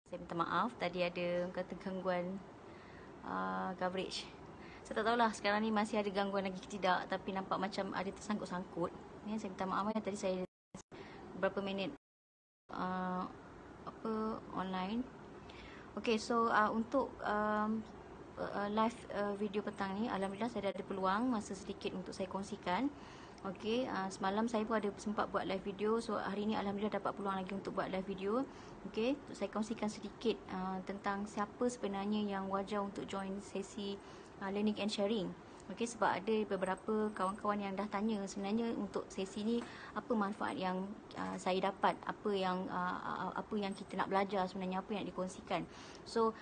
Saya minta maaf, tadi ada kata gangguan coverage. Saya tak tahulah sekarang ni masih ada gangguan lagi ke tidak, tapi nampak macam ada tersangkut-sangkut. Ya, saya minta maaf ya, tadi saya beberapa minit online. Okay, so untuk live video petang ni, alhamdulillah saya ada peluang masa sedikit untuk saya kongsikan. Okay, semalam saya pun ada sempat buat live video. So hari ni alhamdulillah dapat peluang lagi untuk buat live video. Okay, untuk saya kongsikan sedikit tentang siapa sebenarnya yang wajar untuk join sesi learning and sharing. Okay, sebab ada beberapa kawan-kawan yang dah tanya sebenarnya untuk sesi ni apa manfaat yang saya dapat, apa yang kita nak belajar sebenarnya, apa yang dikongsikan. So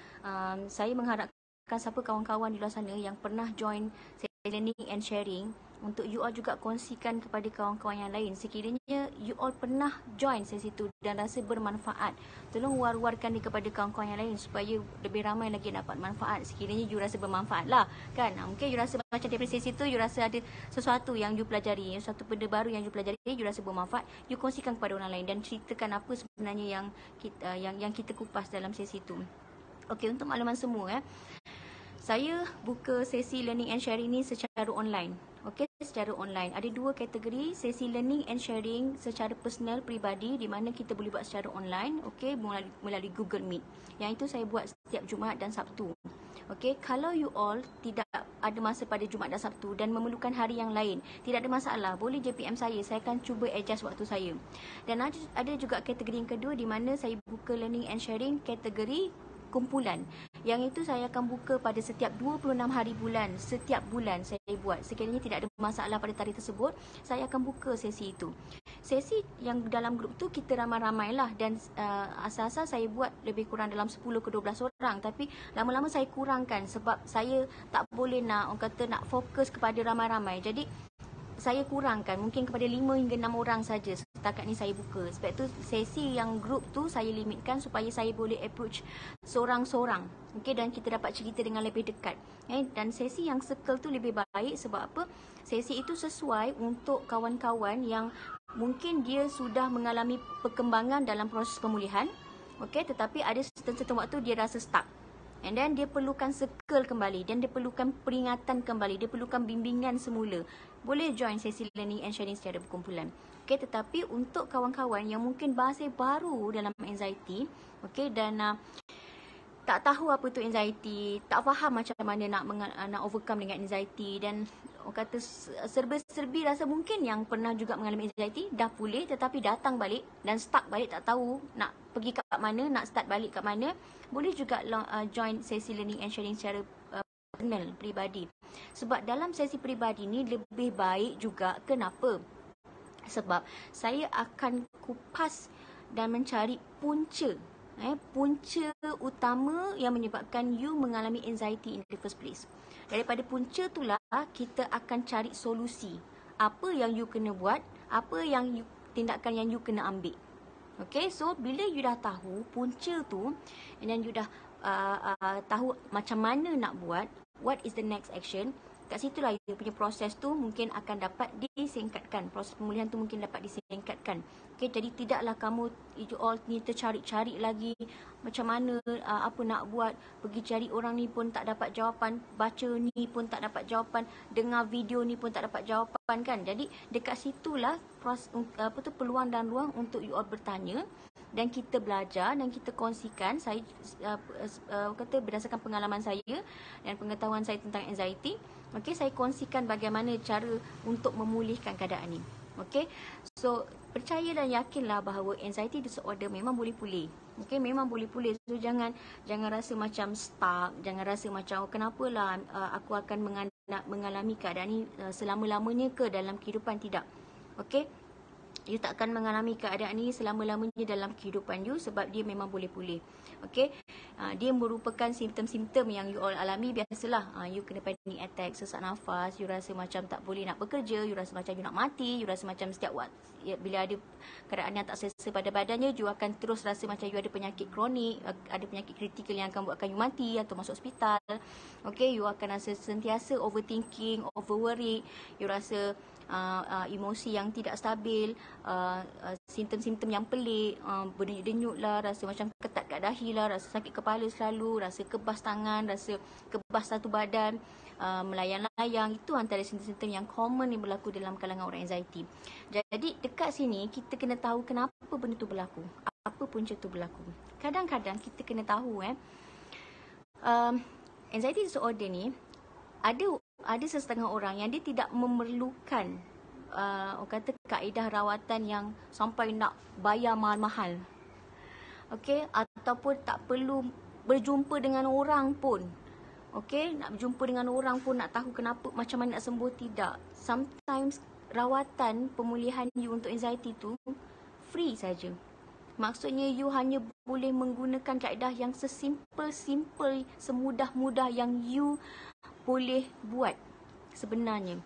saya mengharapkan siapa kawan-kawan di luar sana yang pernah join sesi learning and sharing, untuk you all juga kongsikan kepada kawan-kawan yang lain. Sekiranya you all pernah join sesi tu dan rasa bermanfaat, tolong war-warkan dia kepada kawan-kawan yang lain supaya lebih ramai lagi dapat manfaat. Sekiranya you rasa bermanfaat lah kan. Mungkin you rasa macam daripada sesi tu you rasa ada sesuatu yang you pelajari, sesuatu benda baru yang you pelajari, you rasa bermanfaat, you kongsikan kepada orang lain dan ceritakan apa sebenarnya yang kita kupas dalam sesi tu. Okey, untuk makluman semua saya buka sesi learning and sharing ni secara online. Okey, secara online. Ada dua kategori, sesi learning and sharing secara personal peribadi di mana kita boleh buat secara online, okey, melalui Google Meet. Yang itu saya buat setiap Jumaat dan Sabtu. Okey, kalau you all tidak ada masa pada Jumaat dan Sabtu dan memerlukan hari yang lain, tidak ada masalah, boleh je PM saya akan cuba adjust waktu saya. Dan ada juga kategori yang kedua di mana saya buka learning and sharing kategori kumpulan. Yang itu saya akan buka pada setiap 26 hari bulan. Setiap bulan saya buat. Sekiranya tidak ada masalah pada tarikh tersebut, saya akan buka sesi itu. Sesi yang dalam grup tu kita ramai-ramai lah. Dan asal-asal saya buat lebih kurang dalam 10 ke 12 orang. Tapi lama-lama saya kurangkan sebab saya tak boleh nak fokus kepada ramai-ramai. Jadi saya kurangkan mungkin kepada 5 hingga 6 orang saja setakat ni saya buka. Sebab tu sesi yang group tu saya limitkan supaya saya boleh approach seorang-seorang. Okey, dan kita dapat cerita dengan lebih dekat. Dan sesi yang circle tu lebih baik sebab apa? Sesi itu sesuai untuk kawan-kawan yang mungkin dia sudah mengalami perkembangan dalam proses pemulihan. Okey, tetapi ada certain waktu dia rasa stuck. And then dia perlukan circle kembali dan dia perlukan peringatan kembali, dia perlukan bimbingan semula. Boleh join sesi learning and sharing secara berkumpulan. Okey, tetapi untuk kawan-kawan yang mungkin bahasa baru dalam anxiety, okey, dan tak tahu apa tu anxiety, tak faham macam mana nak overcome dengan anxiety, dan orang kata serba-serbi rasa mungkin yang pernah juga mengalami anxiety dah pulih tetapi datang balik dan stuck balik, tak tahu nak pergi kat mana, nak start balik kat mana, boleh juga join sesi learning and sharing secara personal, peribadi. Sebab dalam sesi peribadi ni lebih baik juga. Kenapa? Sebab saya akan kupas dan mencari punca utama yang menyebabkan you mengalami anxiety in the first place. Daripada punca itulah kita akan cari solusi. Apa yang you kena buat, apa yang tindakan yang you kena ambil. Okay, so bila you dah tahu punca tu, and then you dah tahu macam mana nak buat, what is the next action, kat situlah you punya proses tu mungkin akan dapat disingkatkan. Proses pemulihan tu mungkin dapat disingkatkan. Okay, jadi tidaklah kamu you all ni tercari-cari lagi macam mana apa nak buat, pergi cari orang ni pun tak dapat jawapan, baca ni pun tak dapat jawapan, dengar video ni pun tak dapat jawapan kan. Jadi dekat situlah peluang dan ruang untuk you all bertanya dan kita belajar dan kita kongsikan. Saya kata berdasarkan pengalaman saya dan pengetahuan saya tentang anxiety, okey, saya kongsikan bagaimana cara untuk memulihkan keadaan ni. Okey, so percaya dan yakinlah bahawa anxiety disorder memang boleh pulih. Okey, memang boleh pulih. So jangan rasa macam stuck, jangan rasa macam kenapalah aku akan mengalami keadaan ni selama-lamanya ke dalam kehidupan. Tidak. Okey, you tak akan mengalami keadaan ni selama-lamanya dalam kehidupan you sebab dia memang boleh pulih. Okey, dia merupakan simptom-simptom yang you all alami. Biasalah, you kena panic attack, sesak nafas, you rasa macam tak boleh nak bekerja, you rasa macam you nak mati, you rasa macam setiap waktu bila ada keadaan yang tak selesa pada badannya, you akan terus rasa macam you ada penyakit kronik, ada penyakit kritikal yang akan buatkan you mati atau masuk hospital. Okey, you akan rasa sentiasa overthinking, over worry, you rasa emosi yang tidak stabil, simptom-simptom yang pelik, berdenyut-denyut lah, rasa macam ketat kat dahi lah, rasa sakit kepala selalu, rasa kebas tangan, rasa kebas satu badan, melayang-layang. Itu antara simptom-simptom yang common yang berlaku dalam kalangan orang anxiety. Jadi dekat sini kita kena tahu kenapa benda tu berlaku, apa punca tu berlaku. Kadang-kadang kita kena tahu anxiety disorder ni ada sesetengah orang yang dia tidak memerlukan orang kata kaedah rawatan yang sampai nak bayar mahal-mahal. Okey, ataupun tak perlu berjumpa dengan orang pun. Okey, nak berjumpa dengan orang pun nak tahu kenapa, macam mana nak sembuh, tidak. Sometimes rawatan pemulihan you untuk anxiety tu free saja. Maksudnya you hanya boleh menggunakan kaedah yang sesimpel-simple, semudah-mudah yang you boleh buat sebenarnya.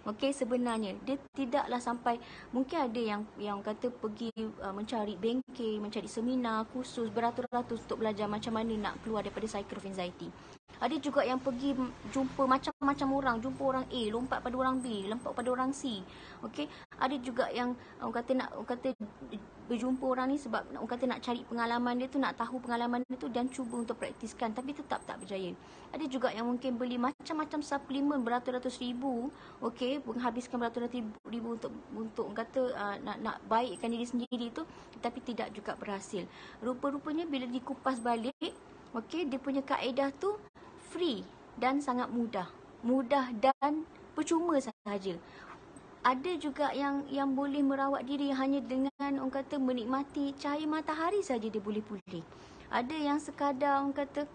Okey, sebenarnya dia tidaklah sampai, mungkin ada yang kata pergi mencari bengkel, mencari seminar khusus beratus-ratus untuk belajar macam mana nak keluar daripada cycle of anxiety. Ada juga yang pergi jumpa macam-macam orang, jumpa orang A, lompat pada orang B, lompat pada orang C. Okey, ada juga yang orang kata berjumpa orang ni sebab orang kata nak cari pengalaman dia tu, nak tahu pengalaman dia tu dan cuba untuk praktiskan, tapi tetap tak berjaya. Ada juga yang mungkin beli macam-macam suplemen beratus-ratus ribu, okey, menghabiskan beratus-ratus ribu untuk orang kata nak baikkan diri sendiri tu, tapi tidak juga berhasil. Rupa-rupanya bila dikupas balik, okey, dia punya kaedah tu free dan sangat mudah dan percuma sahaja. Ada juga yang boleh merawat diri hanya dengan orang kata menikmati cahaya matahari saja dia boleh pulih. Ada yang sekadar orang kata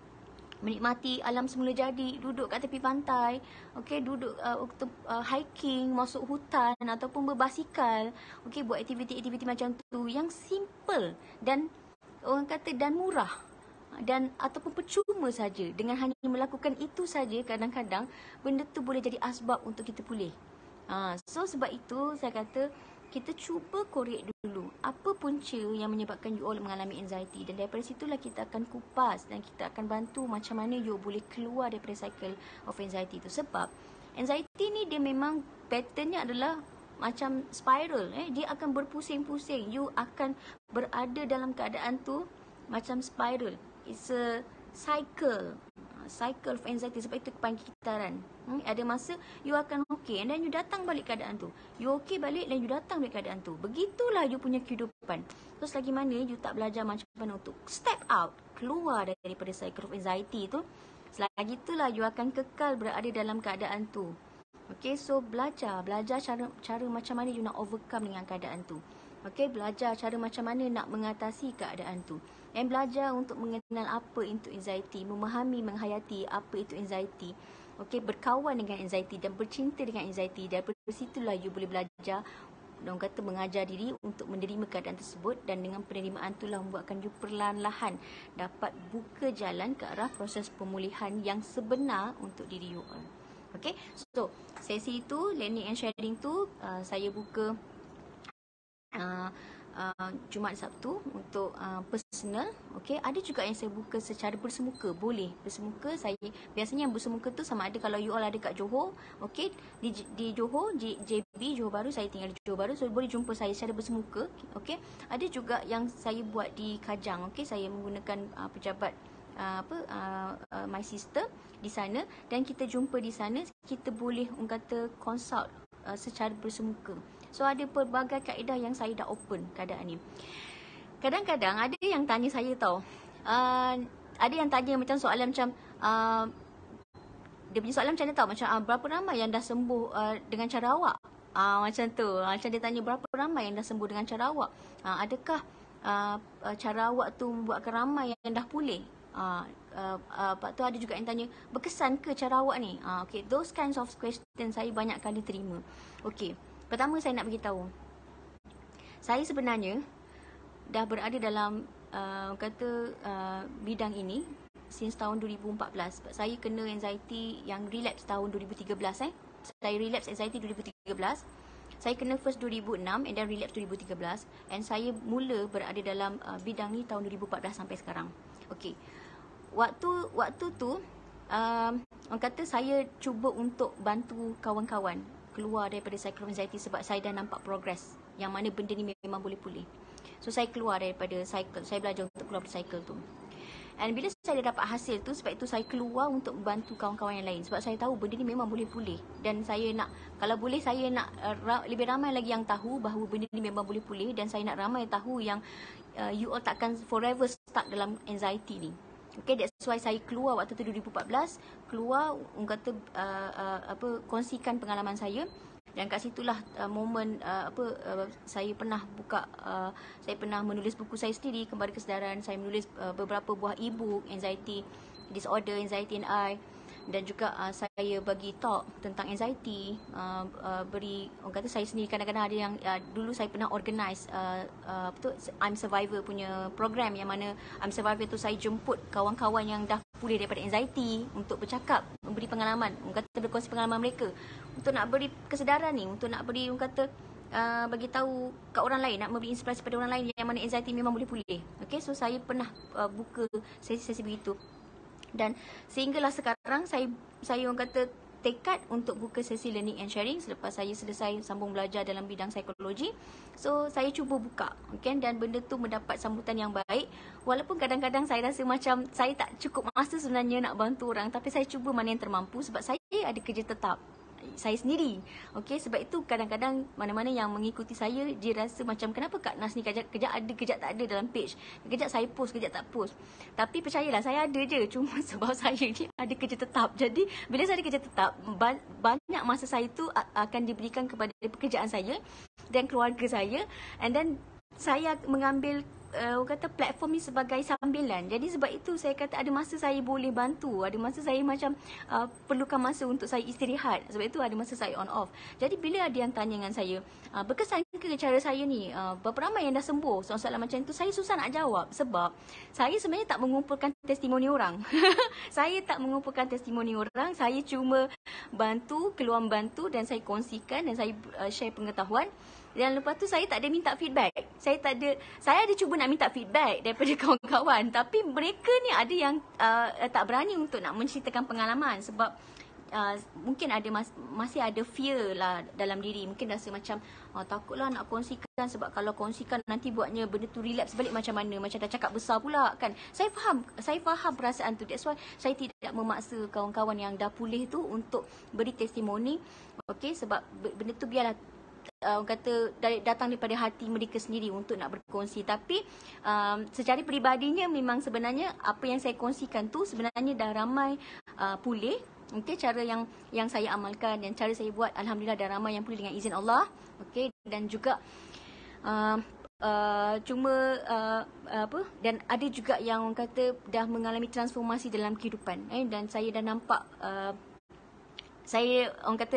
menikmati alam semula jadi, duduk kat tepi pantai, okey, duduk hiking, masuk hutan ataupun berbasikal, okey, buat aktiviti-aktiviti macam tu yang simple dan orang kata dan murah. Dan ataupun percuma saja. Dengan hanya melakukan itu saja, kadang-kadang benda tu boleh jadi asbab untuk kita pulih. So sebab itu saya kata kita cuba korek dulu apa punca yang menyebabkan you all mengalami anxiety, dan daripada situlah kita akan kupas dan kita akan bantu macam mana you boleh keluar daripada cycle of anxiety tu. Sebab anxiety ni dia memang patternnya adalah macam spiral, dia akan berpusing-pusing. You akan berada dalam keadaan tu macam spiral. It's a cycle of anxiety. Sebab itu panggil kitaran. Ada masa you akan okay and then you datang balik keadaan tu. You okay balik dan you datang balik keadaan tu. Begitulah you punya kehidupan. So selagi mana you tak belajar macam mana untuk step out, keluar daripada cycle of anxiety tu, selagi itulah you akan kekal berada dalam keadaan tu. Okay, so belajar cara macam mana you nak overcome dengan keadaan tu. Okay, belajar cara macam mana nak mengatasi keadaan tu. Dan belajar untuk mengenal apa itu anxiety, memahami, menghayati apa itu anxiety. Okay, berkawan dengan anxiety dan bercinta dengan anxiety. Daripada situlah you boleh belajar, orang kata mengajar diri untuk menerima keadaan tersebut, dan dengan penerimaan itulah membuatkan you perlahan-lahan dapat buka jalan ke arah proses pemulihan yang sebenar untuk diri you all. Okay, so sesi itu, learning and sharing tu, saya buka Jumaat Sabtu untuk personal. Okey, ada juga yang saya buka secara bersemuka. Boleh bersemuka. Saya biasanya yang bersemuka tu sama ada kalau you all ada kat Johor, okey, di Johor, JB Johor Bahru, saya tinggal di Johor Bahru, so boleh jumpa saya secara bersemuka. Okey, ada juga yang saya buat di Kajang. Okey, saya menggunakan pejabat my sister di sana, dan kita jumpa di sana. Kita boleh orang kata consult secara bersemuka. So ada pelbagai kaedah yang saya dah open keadaan ni. Kadang-kadang ada yang tanya saya tau, ada yang tanya macam soalan macam dia punya soalan macam mana tau, macam berapa ramai yang dah sembuh dengan cara awak, macam tu. Macam dia tanya berapa ramai yang dah sembuh dengan cara awak, adakah cara awak tu membuatkan ramai yang dah pulih. Lepas tu ada juga yang tanya, berkesan ke cara awak ni? Okay, those kinds of question saya banyak kali terima. Okay, pertama saya nak beritahu, saya sebenarnya dah berada dalam bidang ini since tahun 2014. Sebab saya kena anxiety yang relapse tahun 2013. Saya relapse anxiety 2013. Saya kena first 2006 and then relapse 2013. And saya mula berada dalam bidang ni tahun 2014 sampai sekarang. Okay, waktu tu orang kata saya cuba untuk bantu kawan-kawan keluar daripada cycle of anxiety sebab saya dah nampak progress yang mana benda ni memang boleh pulih. So saya keluar daripada cycle, saya belajar untuk keluar dari cycle tu. And bila saya dah dapat hasil tu, sebab itu saya keluar untuk membantu kawan-kawan yang lain. Sebab saya tahu benda ni memang boleh pulih. Dan saya nak, kalau boleh saya nak lebih ramai lagi yang tahu bahawa benda ni memang boleh pulih. Dan saya nak ramai tahu yang you all takkan forever stuck dalam anxiety ni. Okay, that's why saya keluar waktu tu 2014. Keluar, kata kongsikan pengalaman saya. Dan kat situlah momen saya pernah buka, saya pernah menulis buku saya sendiri, Kembali Kesedaran. Saya menulis beberapa buah e-book, Anxiety Disorder, Anxiety and I. Dan juga saya bagi talk tentang anxiety, beri, orang kata saya sendiri kadang-kadang ada yang dulu saya pernah organize I'm Survivor punya program, yang mana I'm Survivor tu saya jemput kawan-kawan yang dah pulih daripada anxiety untuk bercakap, memberi pengalaman, orang kata berkongsi pengalaman mereka, untuk nak beri kesedaran ni, untuk nak beri, orang kata bagi tahu kat orang lain, nak memberi inspirasi pada orang lain yang mana anxiety memang boleh pulih. Okay, so saya pernah buka sesi-sesi begitu. Dan sehinggalah sekarang saya orang kata tekad untuk buka sesi learning and sharing selepas saya selesai sambung belajar dalam bidang psikologi. So saya cuba buka, okay? Dan benda tu mendapat sambutan yang baik. Walaupun kadang-kadang saya rasa macam saya tak cukup masa sebenarnya nak bantu orang, tapi saya cuba mana yang termampu sebab saya ada kerja tetap saya sendiri. Okey, sebab itu kadang-kadang mana-mana yang mengikuti saya, dia rasa macam kenapa Kak Nas ni kejap ada, kejap tak ada dalam page. Kejap saya post, kejap tak post. Tapi percayalah, saya ada je. Cuma sebab saya ni ada kerja tetap. Jadi bila saya ada kerja tetap, banyak masa saya tu akan diberikan kepada pekerjaan saya dan keluarga saya. And then saya mengambil kata platform ni sebagai sambilan. Jadi sebab itu saya kata ada masa saya boleh bantu, ada masa saya macam perlukan masa untuk saya istirahat. Sebab itu ada masa saya on off. Jadi bila ada yang tanya dengan saya, berkesan ke cara saya ni, berapa ramai yang dah sembuh, soalan-soalan macam itu, saya susah nak jawab sebab saya sebenarnya tak mengumpulkan testimoni orang. Saya tak mengumpulkan testimoni orang, saya cuma bantu, keluar membantu dan saya kongsikan dan saya share pengetahuan. Dan lepas tu saya tak ada minta feedback. Saya ada cuba nak minta feedback daripada kawan-kawan, tapi mereka ni ada yang tak berani untuk nak menceritakan pengalaman sebab mungkin ada masih ada fear lah dalam diri. Mungkin rasa macam takutlah nak kongsikan sebab kalau kongsikan nanti buatnya benda tu relapse balik macam mana, macam dah cakap besar pula kan. Saya faham perasaan tu. That's why saya tidak memaksa kawan-kawan yang dah pulih tu untuk beri testimoni. Okey, sebab benda tu biarlah kata datang daripada hati mereka sendiri untuk nak berkongsi. Tapi secara peribadinya memang sebenarnya apa yang saya kongsikan tu sebenarnya dah ramai pulih. Okey, cara yang saya amalkan dan cara saya buat, alhamdulillah dah ramai yang pulih dengan izin Allah. Okey, dan juga dan ada juga yang orang kata dah mengalami transformasi dalam kehidupan, dan saya dah nampak saya orang kata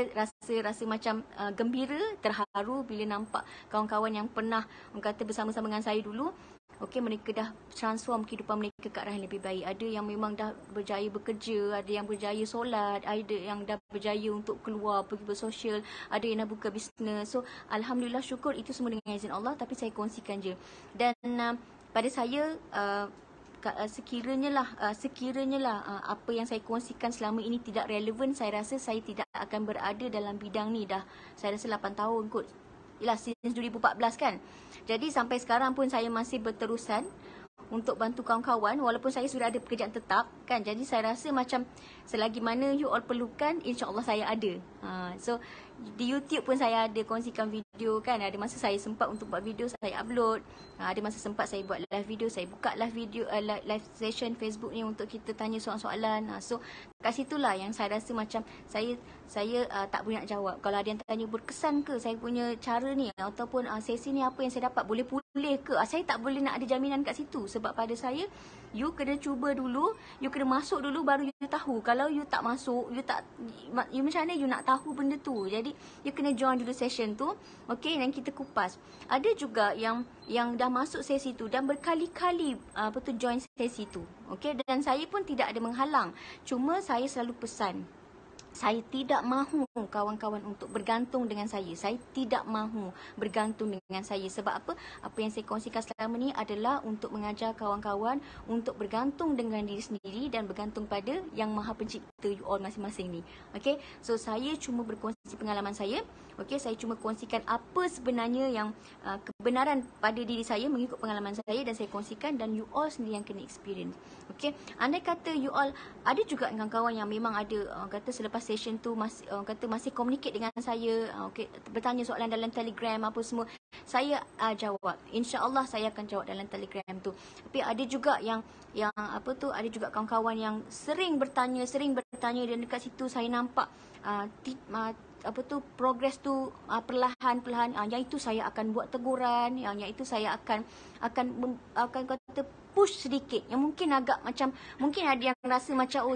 rasa macam gembira, terharu bila nampak kawan-kawan yang pernah orang kata bersama-sama dengan saya dulu, okey, mereka dah transform kehidupan mereka ke arah yang lebih baik. Ada yang memang dah berjaya bekerja, ada yang berjaya solat, ada yang dah berjaya untuk keluar pergi bersosial, ada yang dah buka bisnes. So alhamdulillah, syukur, itu semua dengan izin Allah, tapi saya kongsikan je. Dan pada saya sekiranya lah apa yang saya kongsikan selama ini tidak relevan, saya rasa saya tidak akan berada dalam bidang ni dah, saya rasa 8 tahun kot. Yalah, since 2014 kan. Jadi sampai sekarang pun saya masih berterusan untuk bantu kawan-kawan walaupun saya sudah ada pekerjaan tetap kan. Jadi saya rasa macam selagi mana you all perlukan, insya-Allah saya ada. So di YouTube pun saya ada kongsikan video kan. Ada masa saya sempat untuk buat video, saya upload. Ada masa sempat saya buat live video, saya buka live video, live session Facebook ni untuk kita tanya soalan-soalan. So kat situlah yang saya rasa macam saya tak boleh nak jawab. Kalau ada yang tanya berkesan ke saya punya cara ni, ataupun sesi ni apa yang saya dapat, boleh pulih ke, saya tak boleh nak ada jaminan kat situ. Sebab pada saya, you kena cuba dulu, you kena masuk dulu baru you tahu. Kalau you tak masuk, you macam mana you nak tahu benda tu. Jadi you kena join dulu session tu, okey, dan kita kupas. Ada juga yang dah masuk sesi tu dan berkali-kali join sesi tu, okey, dan saya pun tidak ada menghalang. Cuma saya selalu pesan, saya tidak mahu kawan-kawan untuk bergantung dengan saya. Saya tidak mahu bergantung dengan saya. Sebab apa? Apa yang saya kongsikan selama ni adalah untuk mengajar kawan-kawan untuk bergantung dengan diri sendiri dan bergantung pada Yang Maha Pencipta you all masing-masing ni. Okay? So, saya cuma berkongsi pengalaman saya. Okey, saya cuma kongsikan apa sebenarnya yang kebenaran pada diri saya mengikut pengalaman saya, dan saya kongsikan, dan you all sendiri yang kena experience. Okey, andai kata you all ada juga kawan-kawan yang memang ada kata selepas session tu masih communicate dengan saya, okey, bertanya soalan dalam Telegram apa semua, saya jawab. InsyaAllah saya akan jawab dalam Telegram tu. Tapi ada juga yang ada juga kawan-kawan yang sering bertanya dan dekat situ saya nampak progress tu perlahan-perlahan, yang itu saya akan buat teguran, yang itu saya akan kata push sedikit, yang mungkin agak macam, mungkin ada yang rasa macam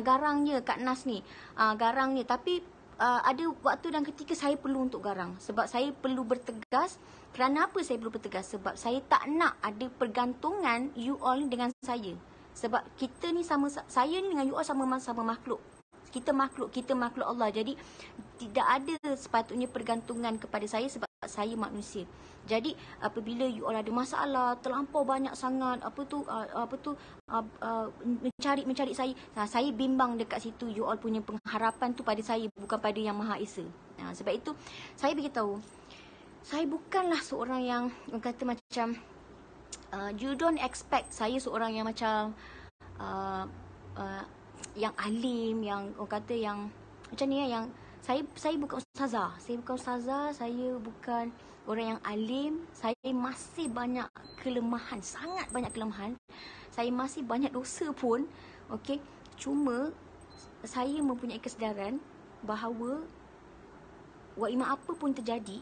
garangnya Kak Nas ni, garangnya, tapi ada waktu dan ketika saya perlu untuk garang, sebab saya perlu bertegas. Kerana apa saya perlu bertegas? Sebab saya tak nak ada pergantungan you all dengan saya. Sebab kita ni saya ni dengan you all sama-sama makhluk. Kita makhluk Allah. Jadi tidak ada sepatutnya pergantungan kepada saya sebab saya manusia. Jadi apabila you all ada masalah terlampau banyak sangat mencari saya, saya bimbang dekat situ. You all punya pengharapan tu pada saya, bukan pada Yang Maha Esa. Sebab itu saya beritahu, saya bukanlah seorang yang kata macam you don't expect saya seorang yang macam yang alim, yang orang kata yang macam ni yang saya bukan ustazah. Saya bukan orang yang alim. Saya masih banyak kelemahan, sangat banyak kelemahan. Saya masih banyak dosa pun. Okey, cuma saya mempunyai kesedaran bahawa waimah apa pun terjadi,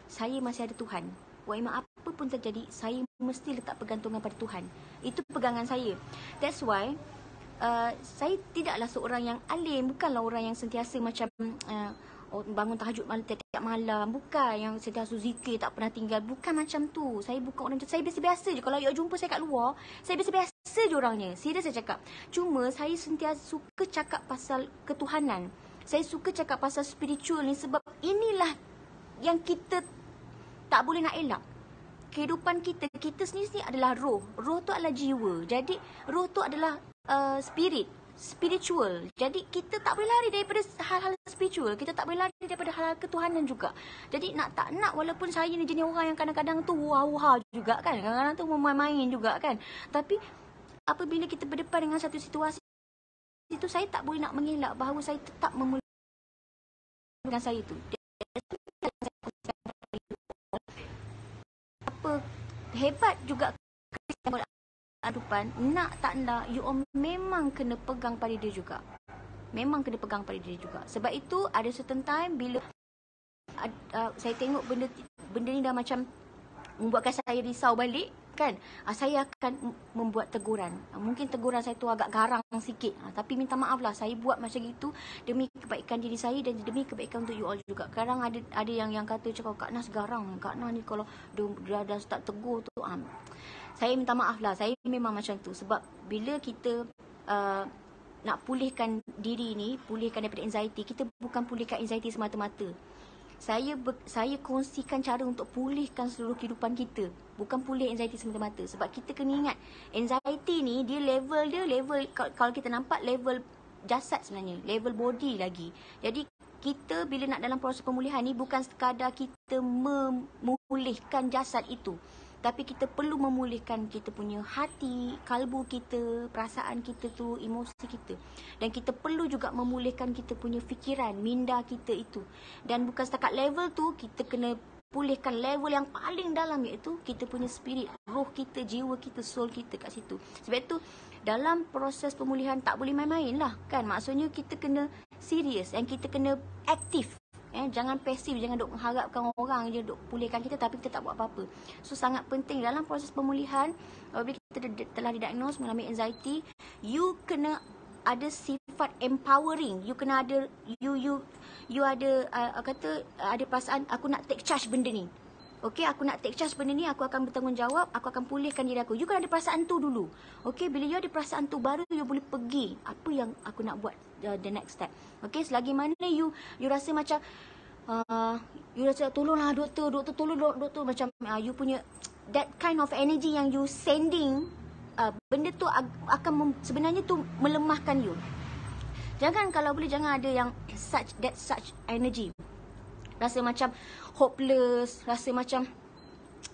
saya masih ada Tuhan. Waimah apa pun terjadi, saya mesti letak pergantungan pada Tuhan. Itu pegangan saya. That's why saya tidaklah seorang yang alim, bukanlah orang yang sentiasa macam bangun tahajud malam tiap malam, bukan yang sentiasa zikir tak pernah tinggal, bukan macam tu. Saya bukan orang macam, saya biasa-biasa je. Kalau you jumpa saya kat luar, saya biasa-biasa je orangnya. Serius saya cakap. Cuma saya sentiasa suka cakap pasal ketuhanan. Saya suka cakap pasal spiritual ni sebab inilah yang kita tak boleh nak elak. Kehidupan kita sendiri adalah roh. Roh tu adalah jiwa. Jadi roh tu adalah spiritual. Jadi kita tak boleh lari daripada hal-hal spiritual. Kita tak boleh lari daripada hal-hal ketuhanan juga. Jadi nak tak nak, walaupun saya ni jenis orang yang kadang-kadang tu wah-wah juga kan. Kadang-kadang tu main-main juga kan. Tapi apabila kita berdepan dengan satu situasi itu, saya tak boleh nak mengelak bahawa saya tetap memulai dengan saya tu. Apa hebat juga kehidupan, nak tak nak, you memang kena pegang pada dia juga. Sebab itu ada certain time bila saya tengok benda ni dah macam membuatkan saya risau balik kan, saya akan membuat teguran. Mungkin teguran saya tu agak garang sikit, tapi minta maaf lah, saya buat macam itu demi kebaikan diri saya dan demi kebaikan untuk you all juga. Kadang ada yang kata cakap, Kak Nas garang, Kak Nas ni kalau dia dah start tegur tu, saya minta maaf lah, saya memang macam tu. Sebab bila kita nak pulihkan diri ni, pulihkan daripada anxiety, kita bukan pulihkan anxiety semata-mata. Saya kongsikan cara untuk pulihkan seluruh kehidupan kita, bukan pulih anxiety semata-mata. Sebab kita kena ingat, anxiety ni dia level kalau kita nampak level jasad sebenarnya, level body lagi. Jadi kita bila nak dalam proses pemulihan ni, bukan sekadar kita memulihkan jasad itu, tapi kita perlu memulihkan kita punya hati, kalbu kita, perasaan kita tu, emosi kita. Dan kita perlu juga memulihkan kita punya fikiran, minda kita itu. Dan bukan setakat level tu, kita kena pulihkan level yang paling dalam, iaitu kita punya spirit, roh kita, jiwa kita, soul kita kat situ. Sebab itu dalam proses pemulihan tak boleh main-main lah kan. Maksudnya kita kena serius dan kita kena aktif. Jangan pasif, jangan duk mengharapkan orang je duk pulihkan kita tapi kita tak buat apa-apa. So sangat penting dalam proses pemulihan, apabila kita telah didiagnose mengalami anxiety, you kena ada sifat empowering. You kena ada you ada ada perasaan, aku nak take charge benda ni. Okey, aku nak take charge benda ni, aku akan bertanggungjawab, aku akan pulihkan diri aku. You kena ada perasaan tu dulu. Okey, bila you ada perasaan tu, baru you boleh pergi apa yang aku nak buat, the next step. Okey, selagi mana you rasa macam you rasa tolonglah doktor tolong doktor, macam you punya that kind of energy yang you sending, benda tu akan sebenarnya tu melemahkan you. Jangan, kalau boleh jangan ada yang such energy. rasa macam hopeless, rasa macam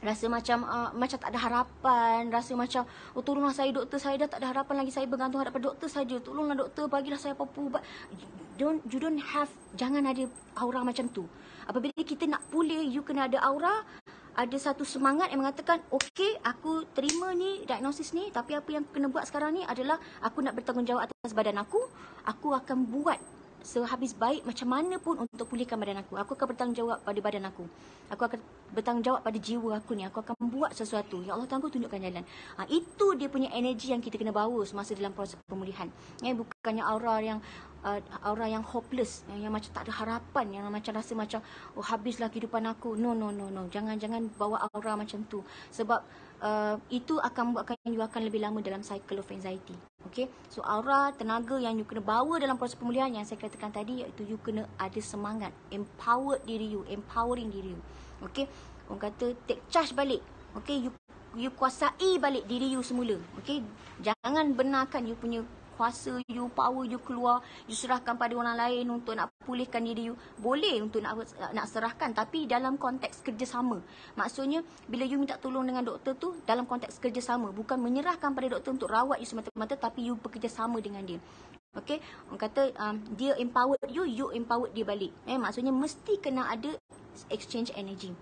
macam tak ada harapan, rasa macam oh tolonglah saya doktor, saya dah tak ada harapan lagi, saya bergantung hadapan doktor saja, tolonglah doktor bagilah saya apa-apa ubat. You don't have, jangan ada aura macam tu. Apabila kita nak pulih, you kena ada aura, ada satu semangat yang mengatakan okey, aku terima ni diagnosis ni, tapi apa yang kena buat sekarang ni adalah aku nak bertanggungjawab atas badan aku akan buat sehabis baik macam mana pun untuk pulihkan badan aku. Aku akan bertanggungjawab pada badan aku. Aku akan bertanggungjawab pada jiwa aku ni. Aku akan buat sesuatu. Ya Allah Tuhan, tunjukkan jalan. Itu dia punya energi yang kita kena bawa semasa dalam proses pemulihan. Bukannya aura yang hopeless, yang macam tak ada harapan, yang macam rasa macam oh habislah kehidupan aku. No. Jangan bawa aura macam tu. Sebab itu akan buatkan you akan lebih lama dalam cycle of anxiety. Okay, so aura, tenaga yang you kena bawa dalam proses pemulihan yang saya katakan tadi, iaitu you kena ada semangat, empowered diri you, empowering diri you. Okay, orang kata take charge balik. Okay, you kuasai balik diri you semula. Okay, jangan benarkan you punya kuasa you, power you keluar, you serahkan pada orang lain untuk nak pulihkan diri you. Boleh untuk nak serahkan, tapi dalam konteks kerjasama. Maksudnya bila you minta tolong dengan doktor tu dalam konteks kerjasama, bukan menyerahkan pada doktor untuk rawat you semata-mata, tapi you bekerjasama dengan dia. Okay, orang kata dia empowered you, you empowered dia balik. Maksudnya mesti kena ada exchange energy.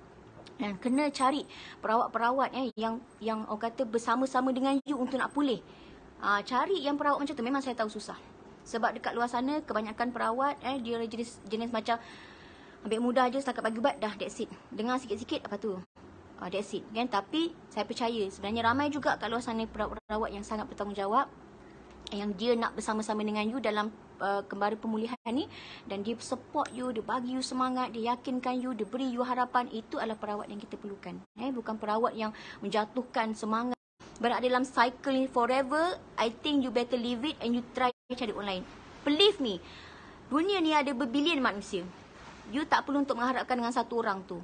Dan kena cari perawat-perawat yang orang kata bersama-sama dengan you untuk nak pulih. Cari yang perawat macam tu memang saya tahu susah. Sebab dekat luar sana kebanyakan perawat dia jenis macam ambil mudah je, setakat bagi ubat dah, that's it. Dengar sikit-sikit apa tu, that's it kan. Tapi saya percaya sebenarnya ramai juga kat luar sana perawat-perawat yang sangat bertanggungjawab, yang dia nak bersama-sama dengan you dalam kembali pemulihan ni, dan dia support you, dia bagi you semangat, dia yakinkan you, dia beri you harapan. Itu adalah perawat yang kita perlukan. Bukan perawat yang menjatuhkan semangat, berada dalam cycle ni forever. I think you better leave it and you try cari orang lain. Believe me, dunia ni ada berbilion manusia. You tak perlu untuk mengharapkan dengan satu orang tu.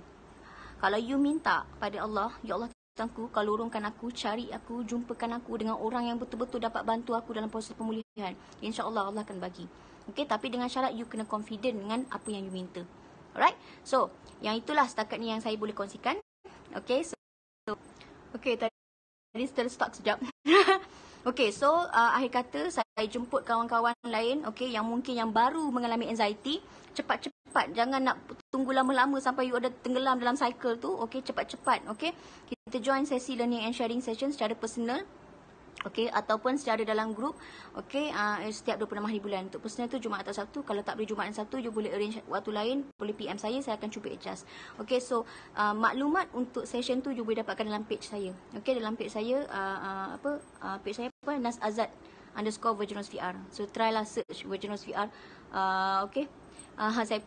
Kalau you minta pada Allah, ya Allah Tuhanku, kalau urungkan aku, cari aku, jumpakan aku dengan orang yang betul-betul dapat bantu aku dalam proses pemulihan, InsyaAllah Allah akan bagi. Okay, tapi dengan syarat you kena confident dengan apa yang you minta. Alright, so yang itulah setakat ni yang saya boleh kongsikan. Okay, so okay, tadi terstuck sekejap. Okay, so akhir kata saya jemput kawan-kawan lain, okay, yang mungkin yang baru mengalami anxiety. Cepat-cepat, jangan nak tunggu lama-lama sampai you ada tenggelam dalam cycle tu. Okay, cepat-cepat. Okay, kita join sesi learning and sharing session secara personal. Okay, ataupun secara dalam grup. Okay, setiap 26 hari bulan. Untuk personal tu Jumaat atau Sabtu. Kalau tak boleh Jumaat dan Sabtu, you boleh arrange waktu lain, boleh PM saya akan cuba adjust. Okay, so maklumat untuk session tu you boleh dapatkan dalam page saya. Okay, dalam page saya page saya apa, Nas Azad _Virginos VR. So try lah search Virginos VR. Okay, saya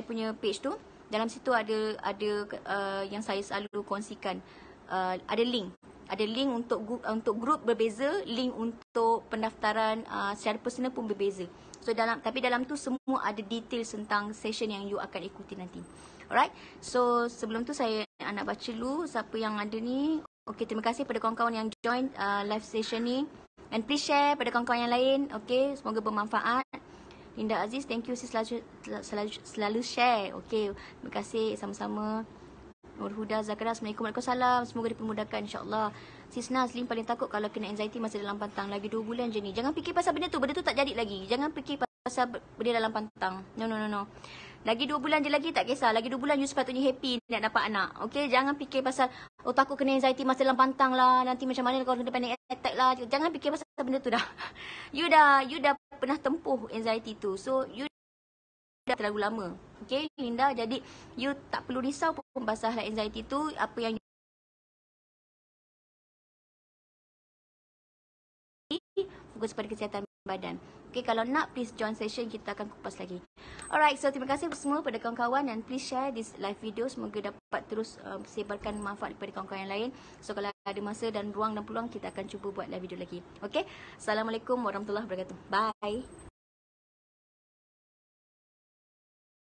punya page tu, dalam situ ada yang saya selalu kongsikan. Ada link untuk grup berbeza, link untuk pendaftaran secara personal pun berbeza. So tapi dalam tu semua ada detail tentang session yang you akan ikuti nanti. Alright, so sebelum tu saya nak baca dulu siapa yang ada ni. Okay, terima kasih pada kawan-kawan yang join live session ni, and please share pada kawan-kawan yang lain. Okay, semoga bermanfaat. Linda Aziz, thank you sis, selalu share. Okay, terima kasih sama-sama. Nur Huda Zakaria, Assalamualaikum, Waalaikumsalam. Semoga dipermudahkan insyaAllah. Sis Naslim paling takut kalau kena anxiety masa dalam pantang. Lagi 2 bulan je ni. Jangan fikir pasal benda tu tak jadi lagi. Jangan fikir pasal benda dalam pantang. No. Lagi 2 bulan je lagi, tak kisah. Lagi 2 bulan you sepatutnya happy nak dapat anak. Okay, jangan fikir pasal takut kena anxiety masa dalam pantang lah. Nanti macam mana kalau kena panic attack lah. Jangan fikir pasal benda tu dah. You dah pernah tempuh anxiety tu. So you terlalu lama. Okay, Linda, jadi you tak perlu risau pun pasal anxiety tu. Apa yang fokus pada kesihatan badan. Okay, kalau nak please join session, kita akan kupas lagi. Alright, so terima kasih semua pada kawan-kawan, dan please share this live video. Semoga dapat terus sebarkan manfaat kepada kawan-kawan yang lain. So kalau ada masa dan ruang dan peluang, kita akan cuba buat live video lagi. Okay, Assalamualaikum warahmatullahi wabarakatuh. Bye.